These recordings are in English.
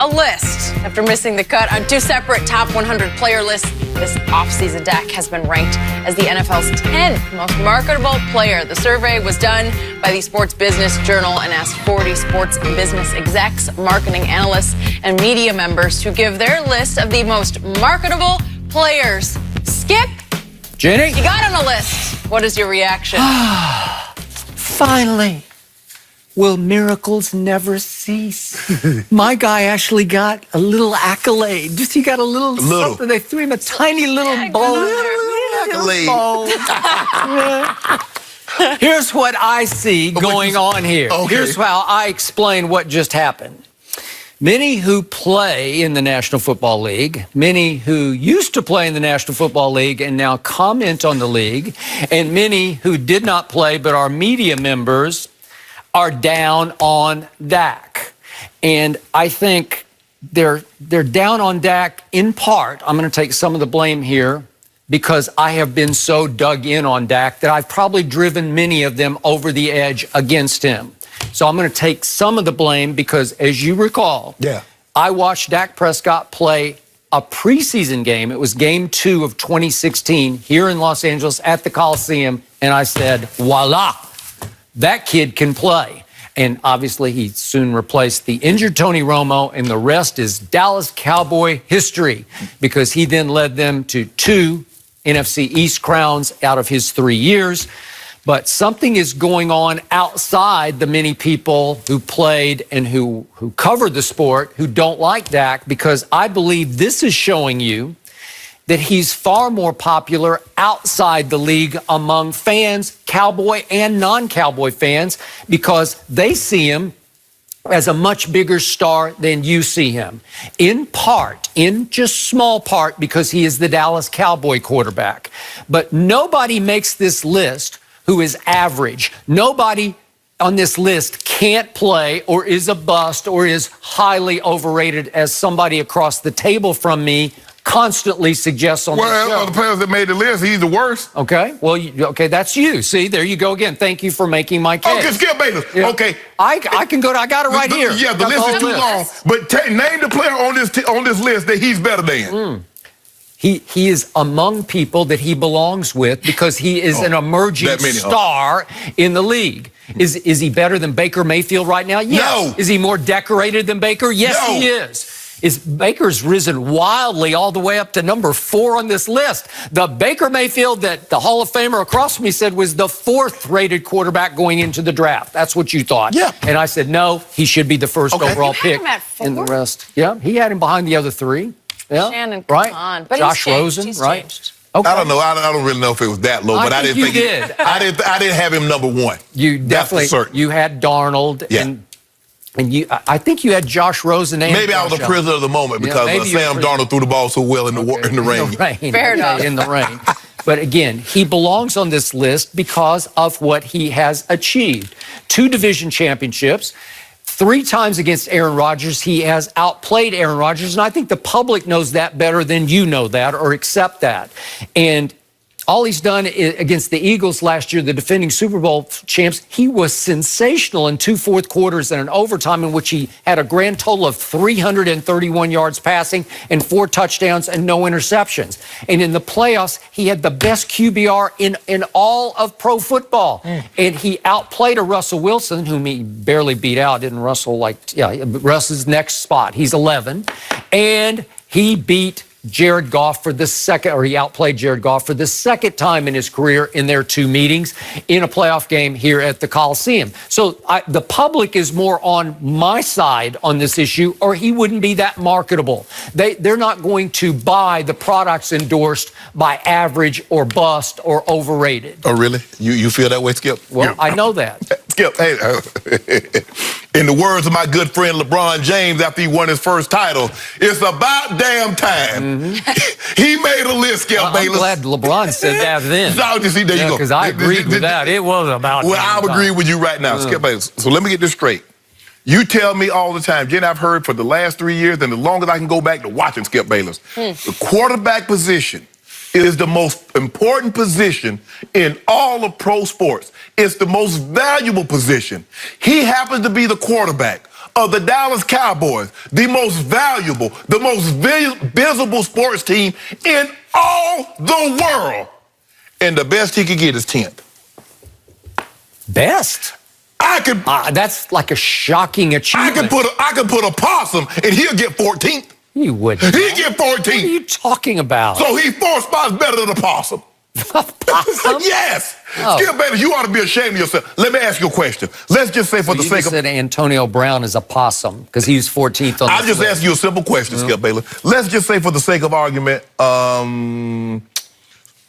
A list. After missing the cut on two separate top 100 player lists this offseason, Dak has been ranked as the NFL's 10th most marketable player. The survey was done by the Sports Business Journal and asked 40 sports and business execs, marketing analysts, and media members to give their list of the most marketable players. Skip, Jenny, you got on a list. What is your reaction? Finally. Will miracles never cease? My guy actually got a little accolade. Just he got a little something. They threw him a tiny little bowl. Here's what I see going on here. Okay. Here's how I explain what just happened. Many who play in the National Football League, many who used to play in the National Football League and now comment on the league, and many who did not play but are media members are down on Dak. And I think they're down on Dak in part. I'm going to take some of the blame here because I have been so dug in on Dak that I've probably driven many of them over the edge against him. So I'm going to take some of the blame because, as you recall, I watched Dak Prescott play a preseason game. It was game 2 of 2016 here in Los Angeles at the Coliseum, and I said, voila. That kid can play. And obviously, he soon replaced the injured Tony Romo, and the rest is Dallas Cowboy history because he then led them to 2 NFC East crowns out of his 3 years. But something is going on outside the many people who played and who cover the sport who don't like Dak, because I believe this is showing you that he's far more popular outside the league among fans, Cowboy and non-Cowboy fans, because they see him as a much bigger star than you see him. In part, in just small part, because he is the Dallas Cowboy quarterback. But nobody makes this list who is average. Nobody on this list can't play or is a bust or is highly overrated, as somebody across the table from me constantly suggests on the show. Well, the players that made the list, he's the worst. Okay, well, okay, that's you. See, there you go again. Thank you for making my case. Okay, Skip Bayless. Yeah. Okay. I can go to, I got it right here. Yeah, the list is too long. But name the player on this list that he's better than. He is among people that he belongs with because he is an emerging star in the league. Is he better than Baker Mayfield right now? Yes. No. Is he more decorated than Baker? Yes, he is. Baker's risen wildly all the way up to number 4 on this list. The Baker Mayfield that the Hall of Famer across from me said was the 4th rated quarterback going into the draft. That's what you thought. Yeah. And I said, no, he should be the first overall pick. And the rest. Yeah, he had him behind the other 3. Yeah. Shannon, come on. But Josh Rosen, he's right? Changed. Okay. I don't know. I don't really know if it was that low, but I didn't think you did. I didn't have him number 1. You definitely. You had Darnold. Yeah. And I think you had Josh Rosen. And maybe I was a prisoner of the moment because Sam Darnold threw the ball so well in the rain. Fair enough. In the rain. But again, he belongs on this list because of what he has achieved. 2 division championships. 3 times against Aaron Rodgers, he has outplayed Aaron Rodgers, and I think the public knows that better than you know that or accept that. And all he's done against the Eagles last year, the defending Super Bowl champs, he was sensational in 2 fourth quarters and an overtime in which he had a grand total of 331 yards passing and 4 touchdowns and no interceptions. And in the playoffs, he had the best QBR in all of pro football. And he outplayed a Russell Wilson, whom he barely beat out. Didn't Russell Russell's next spot. He's 11. And he beat Jared Goff for the second, or he outplayed Jared Goff for the second time in his career in their 2 meetings in a playoff game here at the Coliseum. So the public is more on my side on this issue, or he wouldn't be that marketable. They're not going to buy the products endorsed by average or bust or overrated. Oh, really? You feel that way, Skip? Well, I know that. Skip, hey, in the words of my good friend LeBron James after he won his first title, it's about damn time. He made a list, Skip Bayless. I'm glad LeBron said that then. There you go. Because I agreed with that. It was about Well, I'll agree with you right now, Skip Bayless. So let me get this straight. You tell me all the time, Jen, I've heard for the last 3 years and as long as I can go back to watching Skip Bayless, the quarterback position is the most important position in all of pro sports. It's the most valuable position. He happens to be the quarterback of the Dallas Cowboys, the most valuable, the most visible sports team in all the world. And the best he could get is 10th. Best? I could. That's like a shocking achievement. I could put a possum and he'll get 14th. You wouldn't. He'd get 14th. What are you talking about? So he's 4 spots better than a possum. Possum? Yes. Oh. Skip Bayless, you ought to be ashamed of yourself. Let me ask you a question. Let's just say for the you sake just of... said Antonio Brown is a possum because he's 14th on I'll the just list. ask you a simple question, Skip Bayless. Let's just say for the sake of argument,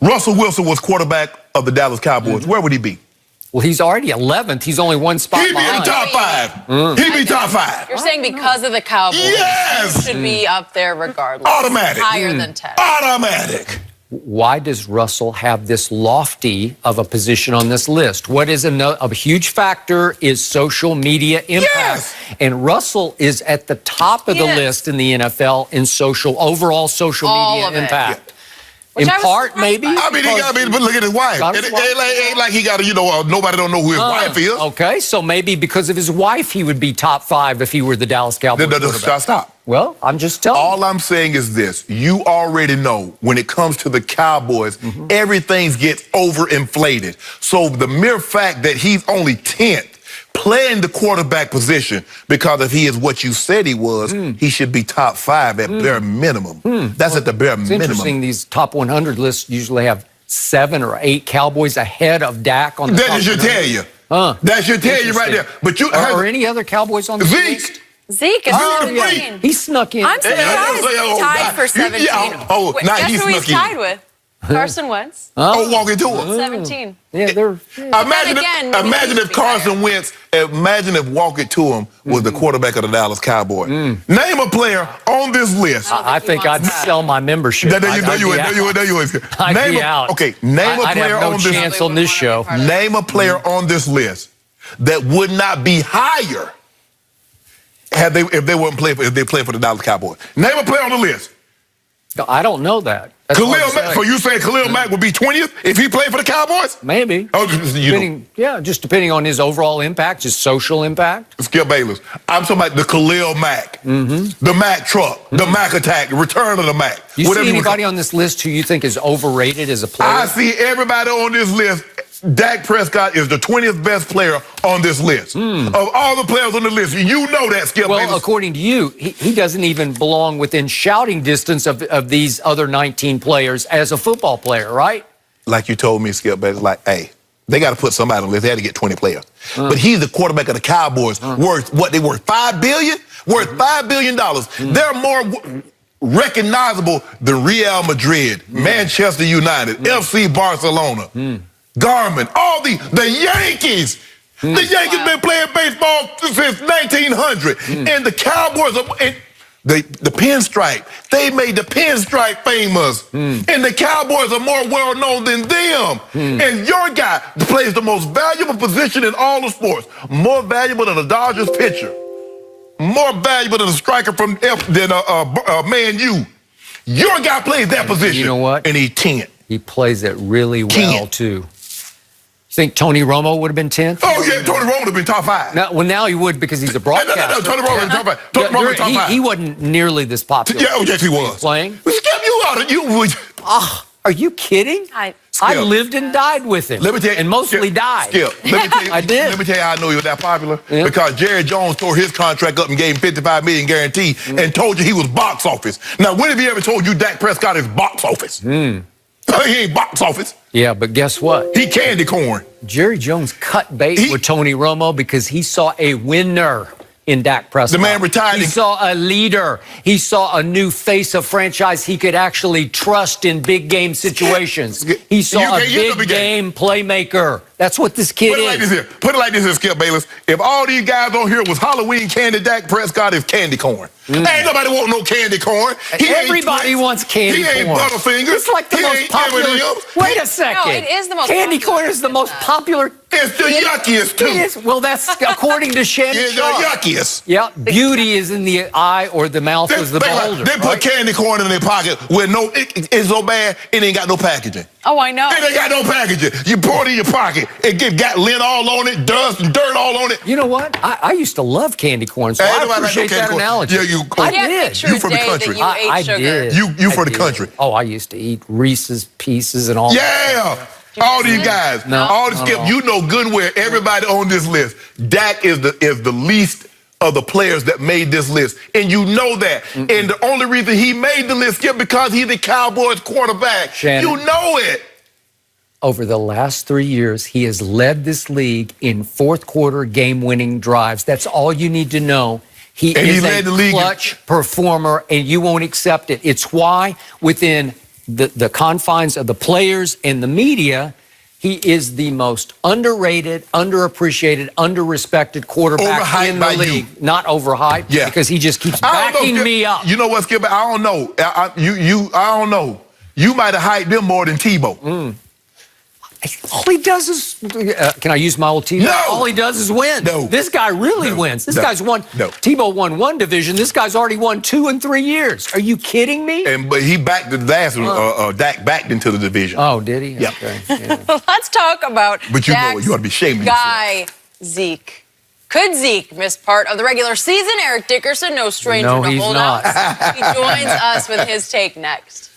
Russell Wilson was quarterback of the Dallas Cowboys. Where would he be? Well, he's already 11th. He's only 1 spot He'd be behind. in the top 5. He'd be top 5. You're saying because of the Cowboys, Yes! he should be up there regardless. Automatic. Higher than 10. Automatic. Why does Russell have this lofty of a position on this list? What is a huge factor is social media impact. Yes. And Russell is at the top of the list in the NFL in overall social media impact. Which in I was part, surprised maybe. by. But look at his wife. It ain't like he got to, nobody don't know who his wife is. Okay, so maybe because of his wife, he would be top 5 if he were the Dallas Cowboys quarterback. Stop. Well, I'm just telling you. All I'm saying is this. You already know when it comes to the Cowboys, everything gets overinflated. So the mere fact that he's only 10th, playing the quarterback position, because if he is what you said he was, he should be top 5 at bare minimum. That's at the bare It's minimum. interesting. These top 100 lists usually have 7 or 8 Cowboys ahead of Dak on the top That should 100. tell you. That should tell you right there. But Are any other Cowboys on the list? Zeke is 17. He snuck in. I'm surprised. Tied for 17. Wait, now guess he who he's snuck in. tied with? Carson Wentz. Walk into him. 17. Yeah, Imagine if Carson Wentz, imagine if walking to him was the quarterback of the Dallas Cowboys. Name a player on this list. I think I'd sell my membership. There you would. I'd be out. Okay, name a I'd player have no on this chance on this show. Name a player on this list that would not be higher if they played for the Dallas Cowboys. Name a player on the list. I don't know that. Khalil Mack. So you saying Khalil Mack would be 20th if he played for the Cowboys? Maybe. Oh, just depending on his overall impact, his social impact. Skip Bayless. I'm talking about the Khalil Mack, the Mack truck, the Mack attack, the return of the Mack. You see anybody on this list who you think is overrated as a player? I see everybody on this list. Dak Prescott is the 20th best player on this list. Of all the players on the list, you know that, Skip Bayless. Well, according to you, he doesn't even belong within shouting distance of these other 19 players as a football player, right? Like you told me, Skip Bayless, like, hey, they got to put somebody on the list. They had to get 20 players. But he's the quarterback of the Cowboys, worth what they worth? $5 billion? Worth $5 billion. They're more recognizable than Real Madrid, Manchester United, FC Barcelona. Garmin, all the Yankees. The Yankees been playing baseball since 1900. And the Cowboys, the pinstripe, they made the pinstripe famous. And the Cowboys are more well-known than them. And your guy plays the most valuable position in all the sports. More valuable than a Dodgers pitcher. More valuable than a striker from Man U. Your guy plays that position. You know what? And he's 10th. He plays it really well, too. You think Tony Romo would have been 10th? Oh, yeah, Tony Romo would have been top 5. Now he would because he's a broadcaster. No, Tony Romo was top 5. Tony Romo was top 5. He wasn't nearly this popular. Yeah, yes, he was. Playing? Skip, you out of you. Are you kidding? I lived and died with him. Let me tell you, and mostly died. Skip, let me tell you, I did. Let me tell you how I know he was that popular. Yeah. Because Jerry Jones tore his contract up and gave him $55 million guarantee and told you he was box office. Now, when have he ever told you Dak Prescott is box office? He ain't box office. Yeah, but guess what? He candy corn. Jerry Jones cut bait with Tony Romo because he saw a winner in Dak Prescott. The man retired. He saw a leader. He saw a new face of franchise he could actually trust in big game situations. He saw a big game playmaker. That's what this kid is. Put it like this here, Skip Bayless. If all these guys on here was Halloween candy, Dak Prescott is candy corn. Ain't nobody want no candy corn. Everybody wants candy corn. He ain't Butterfingers. It's like the most popular. Wait a second. No, it is the most candy popular. corn is the most popular. It's the yuckiest, too. It is. Well, that's according to Shannon. It's the yuckiest. Yeah, beauty is in the eye or the mouth of the beholder. They put candy corn in their pocket where it's so bad, it ain't got no packaging. Oh, I know. They ain't got no packaging. You pour it in your pocket. It got lint all on it, dust and dirt all on it. You know what? I used to love candy corn, so I appreciate that analogy. Yeah, you. I can't picture You a from the day country. that you ate sugar. did. You from the country. Oh, I used to eat Reese's Pieces and all. Yeah. All these guys. No, all the Skip. You know good and well everybody on this list. Dak is the least of the players that made this list. And you know that. And the only reason he made the list, Skip, because he's the Cowboys quarterback. Shannon. You know it. Over the last 3 years, he has led this league in fourth quarter game-winning drives. That's all you need to know. He is a clutch performer, and you won't accept it. It's why within the confines of the players and the media, he is the most underrated, underappreciated, underrespected quarterback in the league. You. Not overhyped, because he just keeps backing me up. You know what, Skip? I don't know. I don't know. You might have hyped them more than Tebow. All he does is, can I use my old Tebow? No. All he does is win. No. This guy really wins. This guy's won. No. Tebow won one division. This guy's already won 2 in 3 years. Are you kidding me? But he backed the last one. Dak backed into the division. Oh, did he? Yep. Okay. Yeah. Let's talk about But you Dak's know, you ought to be ashamed of guy, Zeke. Could Zeke miss part of the regular season? Eric Dickerson, no stranger No, to he's hold not. out. He joins us with his take next.